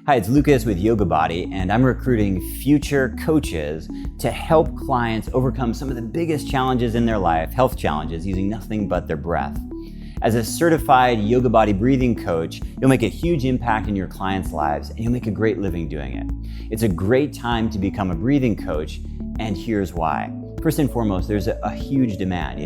Hi, it's Lucas with Yoga Body, and I'm recruiting future coaches to help clients overcome some of the biggest challenges in their life, health challenges, using nothing but their breath. As a certified Yoga Body breathing coach, you'll make a huge impact in your clients' lives, and you'll make a great living doing it. It's a great time to become a breathing coach, and here's why. First and foremost, there's a huge demand.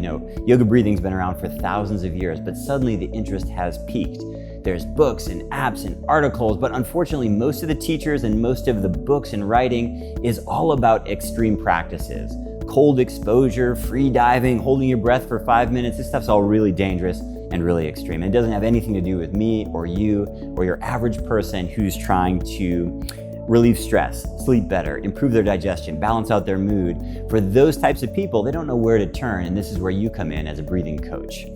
Yoga breathing's been around for thousands of years, but suddenly the interest has peaked. There's books and apps and articles, but unfortunately, most of the teachers and most of the books and writing is all about extreme practices. Cold exposure, free diving, holding your breath for 5 minutes. This stuff's all really dangerous and really extreme. And it doesn't have anything to do with me or you or your average person who's trying to relieve stress, sleep better, improve their digestion, balance out their mood. For those types of people, they don't know where to turn, and this is where you come in as a breathing coach.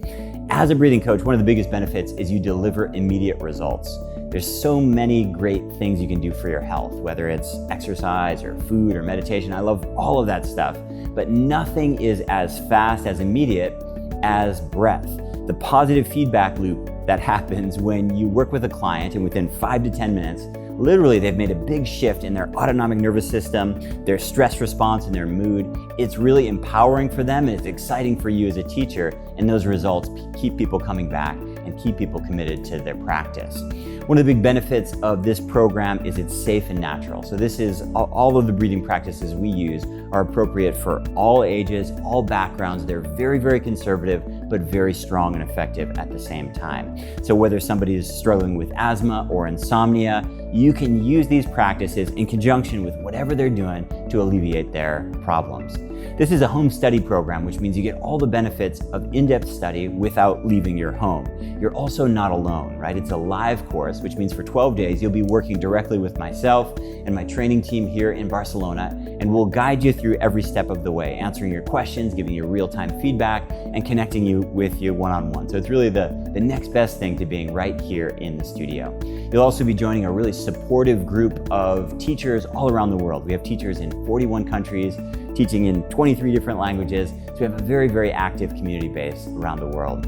As a breathing coach, one of the biggest benefits is you deliver immediate results. There's so many great things you can do for your health, whether it's exercise or food or meditation. I love all of that stuff, but nothing is as fast, as immediate as breath. The positive feedback loop that happens when you work with a client and within 5 to 10 minutes, literally they've made a big shift in their autonomic nervous system, their stress response, and their mood. It's really empowering for them, and it's exciting for you as a teacher, and those results keep people coming back and keep people committed to their practice. One of the big benefits of this program is it's safe and natural. So this is all of the breathing practices we use are appropriate for all ages, all backgrounds. They're very, very conservative, but very strong and effective at the same time. So whether somebody is struggling with asthma or insomnia, you can use these practices in conjunction with whatever they're doing to alleviate their problems. This is a home study program, which means you get all the benefits of in-depth study without leaving your home. You're also not alone, right? It's a live course, which means for 12 days, you'll be working directly with myself and my training team here in Barcelona, and we'll guide you through every step of the way, answering your questions, giving you real-time feedback, and connecting you with you one-on-one. So it's really the next best thing to being right here in the studio. You'll also be joining a really supportive group of teachers all around the world. We have teachers in 41 countries, teaching in 23 different languages. So we have a very, very active community base around the world.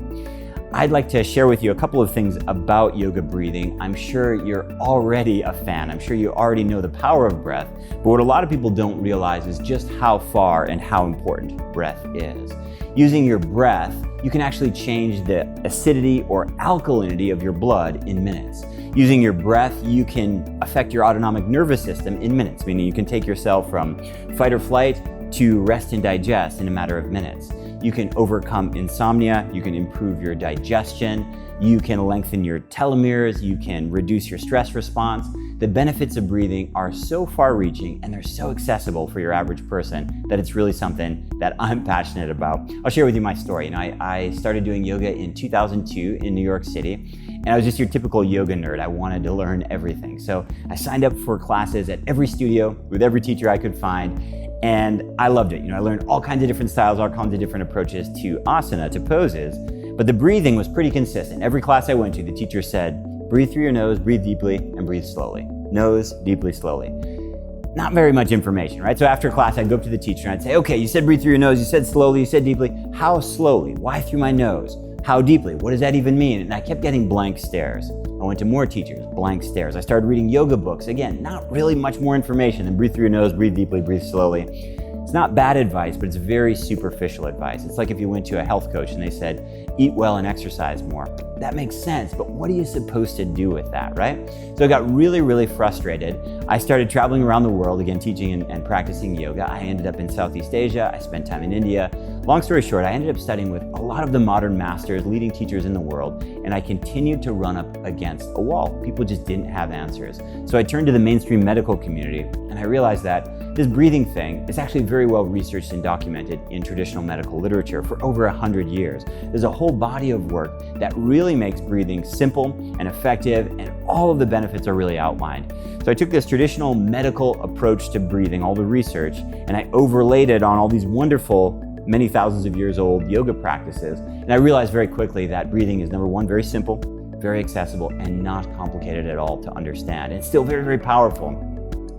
I'd like to share with you a couple of things about yoga breathing. I'm sure you're already a fan. I'm sure you already know the power of breath, but what a lot of people don't realize is just how far and how important breath is. Using your breath, you can actually change the acidity or alkalinity of your blood in minutes. Using your breath, you can affect your autonomic nervous system in minutes, meaning you can take yourself from fight or flight to rest and digest in a matter of minutes. You can overcome insomnia, you can improve your digestion, you can lengthen your telomeres, you can reduce your stress response. The benefits of breathing are so far-reaching and they're so accessible for your average person that it's really something that I'm passionate about. I'll share with you my story. I started doing yoga in 2002 in New York City, and I was just your typical yoga nerd. I wanted to learn everything. So I signed up for classes at every studio with every teacher I could find, and I loved it. I learned all kinds of different styles, all kinds of different approaches to asana, to poses, but the breathing was pretty consistent. Every class I went to, the teacher said, breathe through your nose, breathe deeply, and breathe slowly. Nose, deeply, slowly. Not very much information, right? So after class, I'd go up to the teacher and I'd say, okay, you said breathe through your nose, you said slowly, you said deeply. How slowly? Why through my nose? How deeply? What does that even mean? And I kept getting blank stares. I went to more teachers, blank stares. I started reading yoga books. Again, not really much more information than breathe through your nose, breathe deeply, breathe slowly. It's not bad advice, but it's very superficial advice. It's like if you went to a health coach and they said, eat well and exercise more. That makes sense, but what are you supposed to do with that, right? So I got really, really frustrated. I started traveling around the world, again, teaching and practicing yoga. I ended up in Southeast Asia. I spent time in India. Long story short, I ended up studying with a lot of the modern masters, leading teachers in the world, and I continued to run up against a wall. People just didn't have answers. So I turned to the mainstream medical community, and I realized that this breathing thing is actually very well researched and documented in traditional medical literature for over 100 years. There's a whole body of work that really makes breathing simple and effective, and all of the benefits are really outlined. So I took this traditional medical approach to breathing, all the research, and I overlaid it on all these wonderful, many thousands of years old yoga practices. And I realized very quickly that breathing is, number one, very simple, very accessible, and not complicated at all to understand. It's still very, very powerful.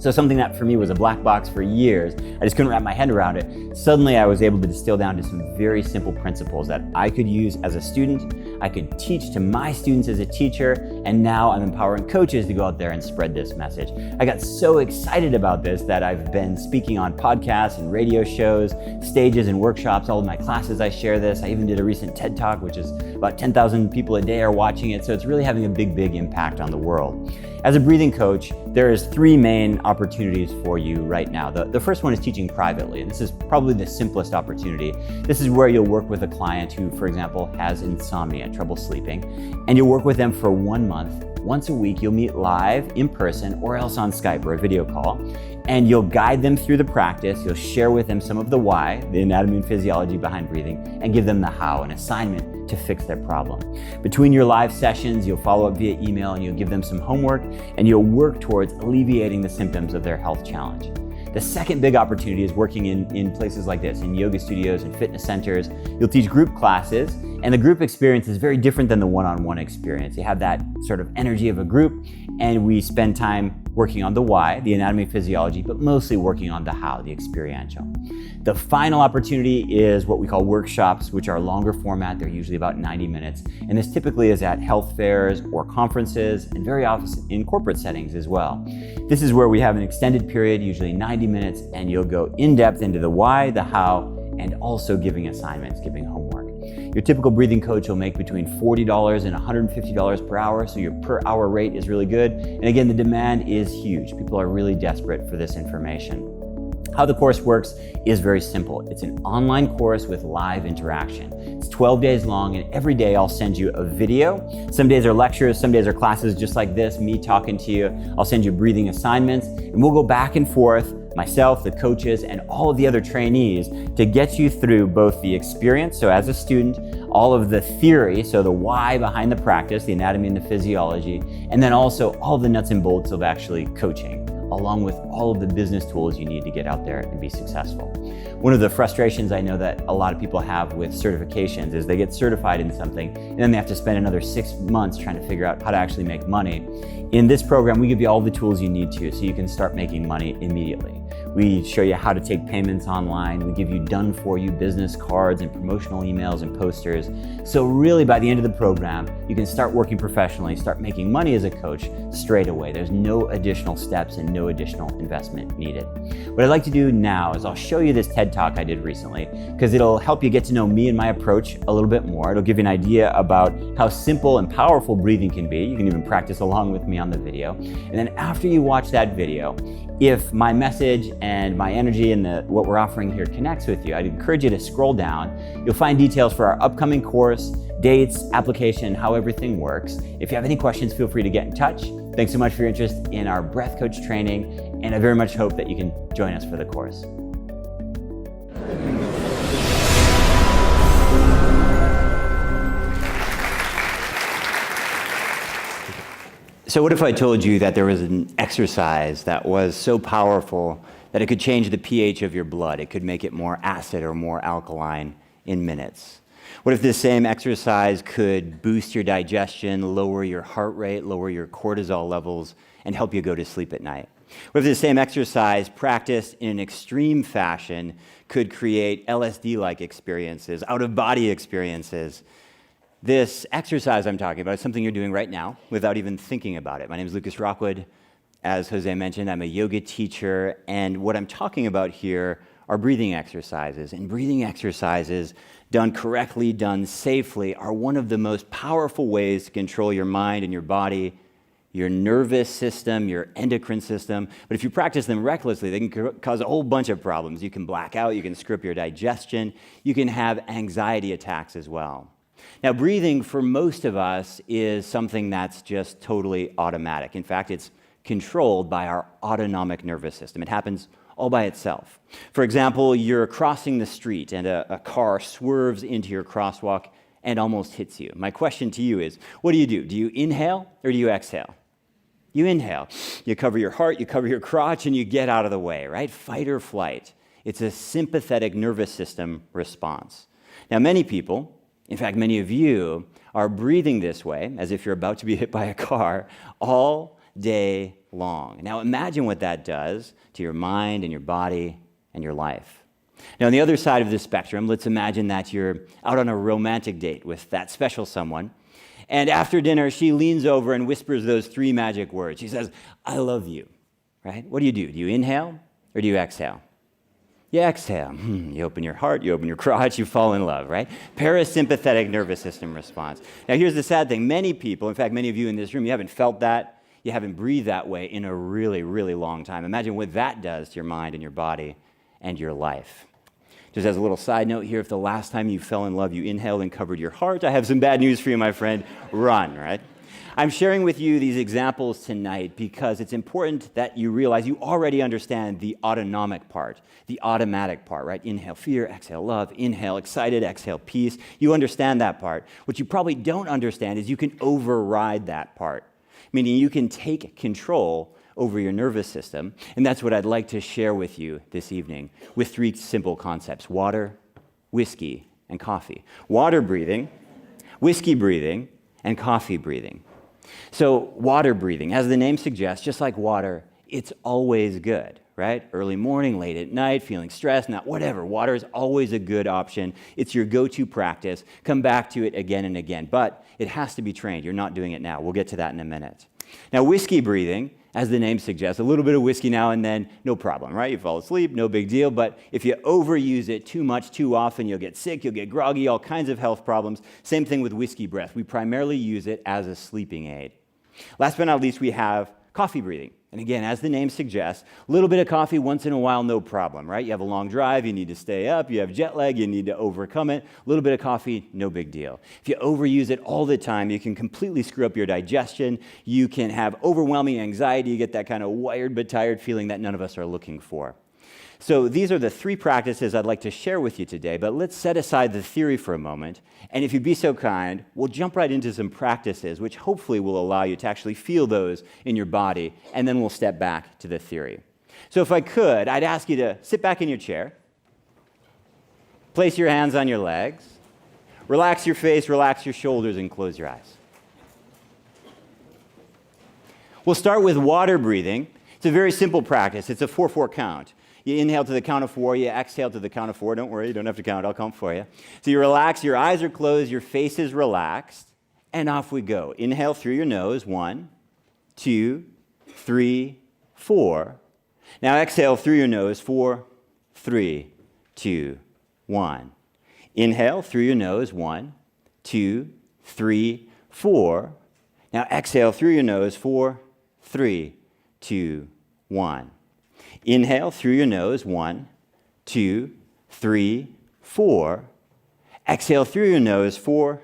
So something that for me was a black box for years, I just couldn't wrap my head around it. Suddenly I was able to distill down to some very simple principles that I could use as a student, I could teach to my students as a teacher, and now I'm empowering coaches to go out there and spread this message. I got so excited about this that I've been speaking on podcasts and radio shows, stages and workshops. All of my classes I share this. I even did a recent TED Talk, which is about 10,000 people a day are watching it. So it's really having a big impact on the world. As a breathing coach, there's three main opportunities for you right now. The first one is teaching privately, and this is probably the simplest opportunity. This is where you'll work with a client who, for example, has insomnia, trouble sleeping, and you'll work with them for 1 month. Once a week, you'll meet live in person or else on Skype or a video call, and you'll guide them through the practice. You'll share with them some of the why, the anatomy and physiology behind breathing, and give them the how, an assignment to fix their problem. Between your live sessions, you'll follow up via email and you'll give them some homework, and you'll work towards alleviating the symptoms of their health challenge. The second big opportunity is working in places like this, in yoga studios and fitness centers. You'll teach group classes, and the group experience is very different than the one-on-one experience. You have that sort of energy of a group, and we spend time working on the why, the anatomy, physiology, but mostly working on the how, the experiential. The final opportunity is what we call workshops, which are longer format. They're usually about 90 minutes. And this typically is at health fairs or conferences, and very often in corporate settings as well. This is where we have an extended period, usually 90 minutes, and you'll go in depth into the why, the how, and also giving assignments, giving homework. Your typical breathing coach will make between $40 and $150 per hour, so your per hour rate is really good. And again, the demand is huge. People are really desperate for this information. How the course works is very simple. It's an online course with live interaction. It's 12 days long, and every day I'll send you a video. Some days are lectures, some days are classes just like this, me talking to you. I'll send you breathing assignments, and we'll go back and forth, myself, the coaches, and all of the other trainees, to get you through both the experience, so as a student, all of the theory, so the why behind the practice, the anatomy and the physiology, and then also all the nuts and bolts of actually coaching, along with all of the business tools you need to get out there and be successful. One of the frustrations I know that a lot of people have with certifications is they get certified in something and then they have to spend another 6 months trying to figure out how to actually make money. In this program, we give you all the tools you need to so you can start making money immediately. We show you how to take payments online. We give you done-for-you business cards and promotional emails and posters. So really, by the end of the program, you can start working professionally, start making money as a coach straight away. There's no additional steps and no additional investment needed. What I'd like to do now is I'll show you this TED Talk I did recently, because it'll help you get to know me and my approach a little bit more. It'll give you an idea about how simple and powerful breathing can be. You can even practice along with me on the video. And then after you watch that video, if my message and my energy and what we're offering here connects with you, I'd encourage you to scroll down. You'll find details for our upcoming course, dates, application, how everything works. If you have any questions, feel free to get in touch. Thanks so much for your interest in our Breath Coach training, and I very much hope that you can join us for the course. So what if I told you that there was an exercise that was so powerful that it could change the pH of your blood? It could make it more acid or more alkaline in minutes. What if this same exercise could boost your digestion, lower your heart rate, lower your cortisol levels, and help you go to sleep at night? What if this same exercise, practiced in an extreme fashion, could create LSD-like experiences, out-of-body experiences? This exercise I'm talking about is something you're doing right now without even thinking about it. My name is Lucas Rockwood. As Jose mentioned, I'm a yoga teacher, and what I'm talking about here are breathing exercises. And breathing exercises, done correctly, done safely, are one of the most powerful ways to control your mind and your body, your nervous system, your endocrine system. But if you practice them recklessly, they can cause a whole bunch of problems. You can black out, you can screw up your digestion, you can have anxiety attacks as well. Now, breathing for most of us is something that's just totally automatic. In fact, it's controlled by our autonomic nervous system. It happens all by itself. For example, you're crossing the street and a car swerves into your crosswalk and almost hits you. My question to you is, what do? Do you inhale or do you exhale? You inhale. You cover your heart, you cover your crotch, and you get out of the way, right? Fight or flight. It's a sympathetic nervous system response. Now, many people, in fact, many of you, are breathing this way, as if you're about to be hit by a car, all day long. Now imagine what that does to your mind and your body and your life. Now on the other side of the spectrum, let's imagine that you're out on a romantic date with that special someone, and after dinner she leans over and whispers those 3 magic words. She says, "I love you," right? What do? Do you inhale or do you exhale? You exhale. You open your heart, you open your crotch, you fall in love, right? Parasympathetic nervous system response. Now here's the sad thing. Many people, in fact, many of you in this room, you haven't felt that, you haven't breathed that way in a really, really long time. Imagine what that does to your mind and your body and your life. Just as a little side note here, if the last time you fell in love, you inhaled and covered your heart, I have some bad news for you, my friend. Run, right? I'm sharing with you these examples tonight because it's important that you realize you already understand the autonomic part, the automatic part, right? Inhale fear, exhale love, inhale excited, exhale peace. You understand that part. What you probably don't understand is you can override that part, meaning you can take control over your nervous system. And that's what I'd like to share with you this evening with 3 simple concepts: water, whiskey, and coffee. Water breathing, whiskey breathing, and coffee breathing. So water breathing, as the name suggests, just like water, it's always good, right? Early morning, late at night, feeling stressed, not whatever. Water is always a good option. It's your go-to practice. Come back to it again and again, but it has to be trained. You're not doing it now. We'll get to that in a minute. Now, whiskey breathing, as the name suggests, a little bit of whiskey now and then, no problem, right? You fall asleep, no big deal, but if you overuse it too much, too often, you'll get sick, you'll get groggy, all kinds of health problems. Same thing with whiskey breath. We primarily use it as a sleeping aid. Last but not least, we have coffee breathing. And again, as the name suggests, a little bit of coffee once in a while, no problem, right? You have a long drive, you need to stay up, you have jet lag, you need to overcome it. A little bit of coffee, no big deal. If you overuse it all the time, you can completely screw up your digestion. You can have overwhelming anxiety. You get that kind of wired but tired feeling that none of us are looking for. So these are the 3 practices I'd like to share with you today, but let's set aside the theory for a moment, and if you'd be so kind, we'll jump right into some practices which hopefully will allow you to actually feel those in your body, and then we'll step back to the theory. So if I could, I'd ask you to sit back in your chair, place your hands on your legs, relax your face, relax your shoulders, and close your eyes. We'll start with water breathing. It's a very simple practice. It's a 4-4 count. You inhale to the count of 4, you exhale to the count of 4. Don't worry, you don't have to count, I'll count for you. So you relax, your eyes are closed, your face is relaxed, and off we go. Inhale through your nose, 1, 2, 3, 4. Now exhale through your nose, 4, 3, 2, 1. Inhale through your nose, 1, 2, 3, 4. Now exhale through your nose, 4, 3, 2, 1. Inhale through your nose, 1, 2, 3, 4. Exhale through your nose, 4,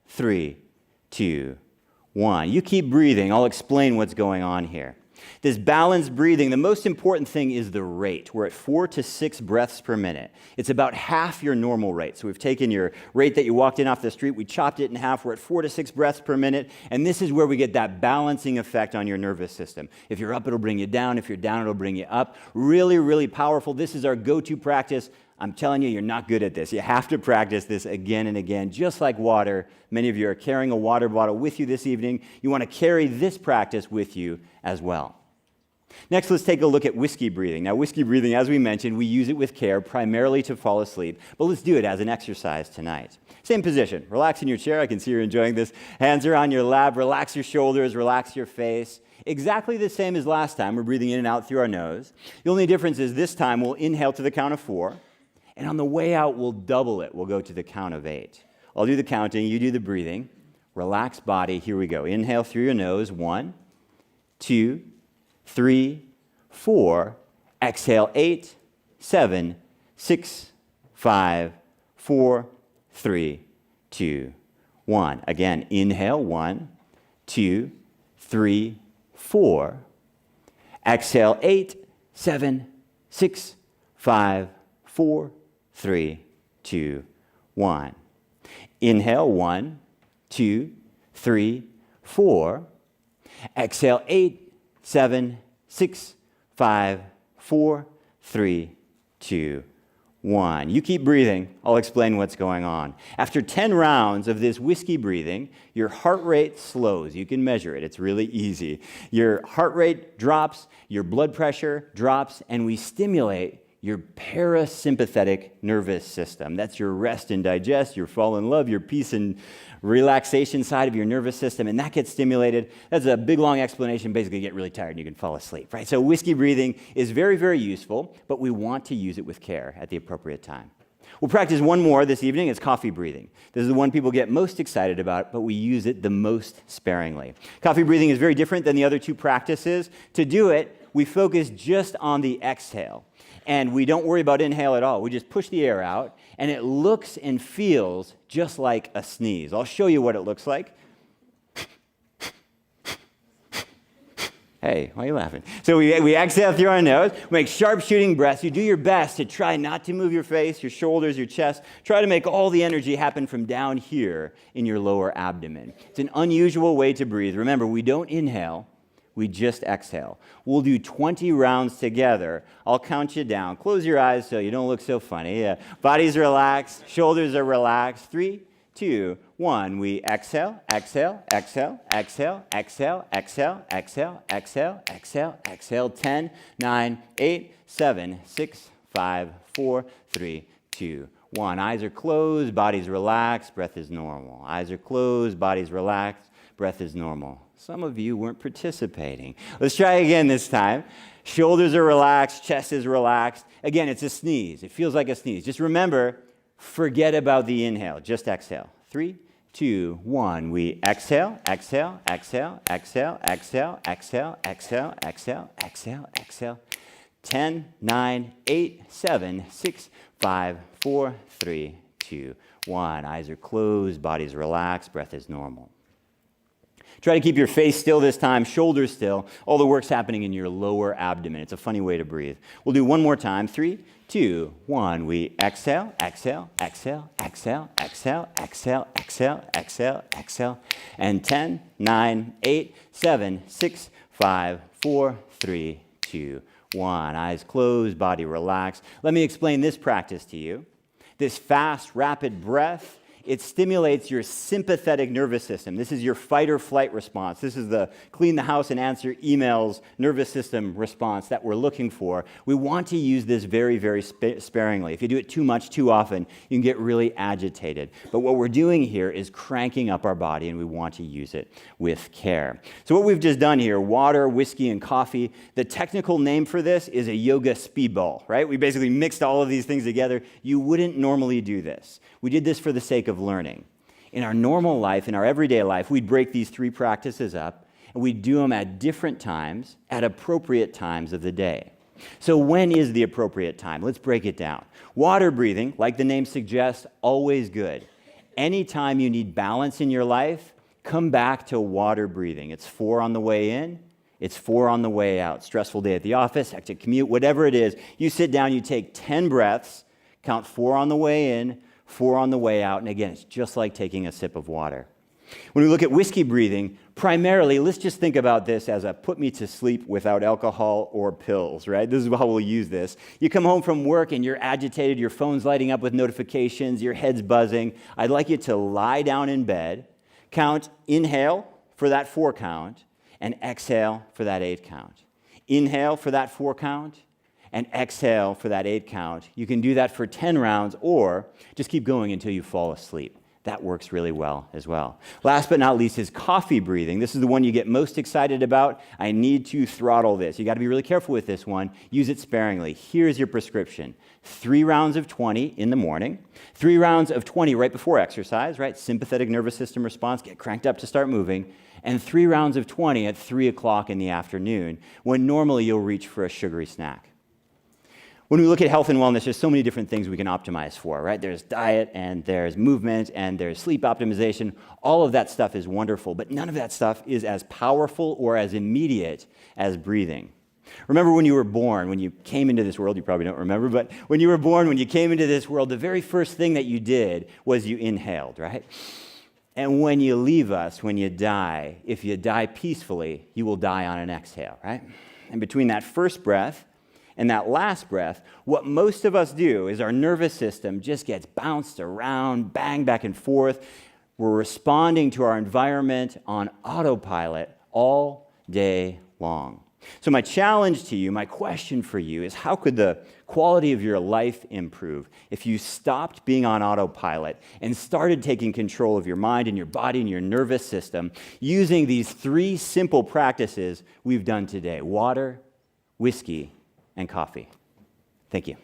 3, 2, 1. You keep breathing. I'll explain what's going on here. This balanced breathing, the most important thing is the rate. We're at 4 to 6 breaths per minute. It's about half your normal rate. So we've taken your rate that you walked in off the street, we chopped it in half. We're at 4 to 6 breaths per minute, and this is where we get that balancing effect on your nervous system. If you're up, it'll bring you down. If you're down, it'll bring you up. Really, really powerful. This is our go-to practice. I'm telling you, you're not good at this. You have to practice this again and again, just like water. Many of you are carrying a water bottle with you this evening. You want to carry this practice with you as well. Next, let's take a look at whiskey breathing. Now, whiskey breathing, as we mentioned, we use it with care, primarily to fall asleep, but let's do it as an exercise tonight. Same position. Relax in your chair. I can see you're enjoying this. Hands are on your lap. Relax your shoulders. Relax your face. Exactly the same as last time. We're breathing in and out through our nose. The only difference is this time we'll inhale to the count of 4. And on the way out, we'll double it. We'll go to the count of 8. I'll do the counting. You do the breathing. Relaxed body. Here we go. Inhale through your nose. 1, 2, 3, 4. Exhale. 8, 7, 6, 5, 4, 3, 2, 1. Again, inhale. 1, 2, 3, 4. Exhale. 8, 7, 6, 5, 4, 3, 2, 1. Inhale. 1, 2, 3, 4. Exhale. 8, 7, 6, 5, 4, 3, 2, 1. You keep breathing. I'll explain what's going on. After 10 rounds of this whiskey breathing, your heart rate slows. You can measure it. It's really easy. Your heart rate drops, your blood pressure drops, and we stimulate your parasympathetic nervous system. That's your rest and digest, your fall in love, your peace and relaxation side of your nervous system, and that gets stimulated. That's a big, long explanation. Basically, you get really tired and you can fall asleep, right? So whiskey breathing is very, very useful, but we want to use it with care at the appropriate time. We'll practice one more this evening. It's coffee breathing. This is the one people get most excited about, but we use it the most sparingly. Coffee breathing is very different than the other two practices. To do it, we focus just on the exhale. And we don't worry about inhale at all. We just push the air out, and it looks and feels just like a sneeze. I'll show you what it looks like. Hey, why are you laughing? So we exhale through our nose, we make sharp shooting breaths. You do your best to try not to move your face, your shoulders, your chest. Try to make all the energy happen from down here in your lower abdomen. It's an unusual way to breathe. Remember, we don't inhale. We just exhale. We'll do 20 rounds together. I'll count you down. Close your eyes so you don't look so funny. Body's relaxed, shoulders are relaxed. 3, 2, 1. We exhale, exhale, exhale, exhale, exhale, exhale, exhale, exhale, exhale, exhale. 10, 9, 8, 7, 6, 5, 4, 3, 2, 1. Eyes are closed, body's relaxed, breath is normal. Eyes are closed, body's relaxed, breath is normal. Some of you weren't participating. Let's try again this time. Shoulders are relaxed, chest is relaxed. Again, it's a sneeze. It feels like a sneeze. Just remember, forget about the inhale. Just exhale. 3, 2, 1. We exhale, exhale, exhale, exhale, exhale, exhale, exhale, exhale, exhale, exhale. 10, 9, 8, 7, 6, 5, 4, 3, 2, 1. Eyes are closed, body's relaxed, breath is normal. Try to keep your face still this time, shoulders still. All the work's happening in your lower abdomen. It's a funny way to breathe. We'll do one more time. 3, 2, 1. We exhale, exhale, exhale, exhale, exhale, exhale, exhale, exhale, exhale. And 10, 9, 8, 7, 6, 5, 4, 3, 2, 1. Eyes closed, body relaxed. Let me explain this practice to you. This fast, rapid breath, it stimulates your sympathetic nervous system. This is your fight or flight response. This is the clean the house and answer emails nervous system response that we're looking for. We want to use this very, very sparingly. If you do it too much, too often, you can get really agitated. But what we're doing here is cranking up our body, and we want to use it with care. So what we've just done here, water, whiskey, and coffee, the technical name for this is a yoga speedball, right? We basically mixed all of these things together. You wouldn't normally do this. We did this for the sake of learning. In our normal life, in our everyday life, we'd break these three practices up, and we'd do them at different times, at appropriate times of the day. So when is the appropriate time? Let's break it down. Water breathing, like the name suggests, always good. Anytime you need balance in your life, come back to water breathing. It's 4 on the way in, it's 4 on the way out. Stressful day at the office, hectic commute, whatever it is, you sit down, you take 10 breaths, count 4 on the way in, 4 on the way out, and again, it's just like taking a sip of water. When we look at whiskey breathing, primarily, let's just think about this as a put me to sleep without alcohol or pills, right? This is how we'll use this. You come home from work and you're agitated, your phone's lighting up with notifications, your head's buzzing. I'd like you to lie down in bed, count, inhale for that 4 count, and exhale for that 8 count. Inhale for that 4 count, and exhale for that 8 count. You can do that for 10 rounds, or just keep going until you fall asleep. That works really well as well. Last but not least is coffee breathing. This is the one you get most excited about. I need to throttle this. You got to be really careful with this one. Use it sparingly. Here's your prescription. 3 rounds of 20 in the morning, 3 rounds of 20 right before exercise, right? Sympathetic nervous system response, get cranked up to start moving, and 3 rounds of 20 at 3 o'clock in the afternoon, when normally you'll reach for a sugary snack. When we look at health and wellness, there's so many different things we can optimize for, right? There's diet, and there's movement, and there's sleep optimization. All of that stuff is wonderful, but none of that stuff is as powerful or as immediate as breathing. Remember when you were born, when you came into this world, you probably don't remember, but when you were born, when you came into this world, the very first thing that you did was you inhaled, right? And when you leave us, when you die, if you die peacefully, you will die on an exhale, right? And between that first breath And that last breath, what most of us do is our nervous system just gets bounced around, banged back and forth. We're responding to our environment on autopilot all day long. So my challenge to you, my question for you is, how could the quality of your life improve if you stopped being on autopilot and started taking control of your mind and your body and your nervous system using these 3 simple practices we've done today: water, whiskey, and coffee? Thank you.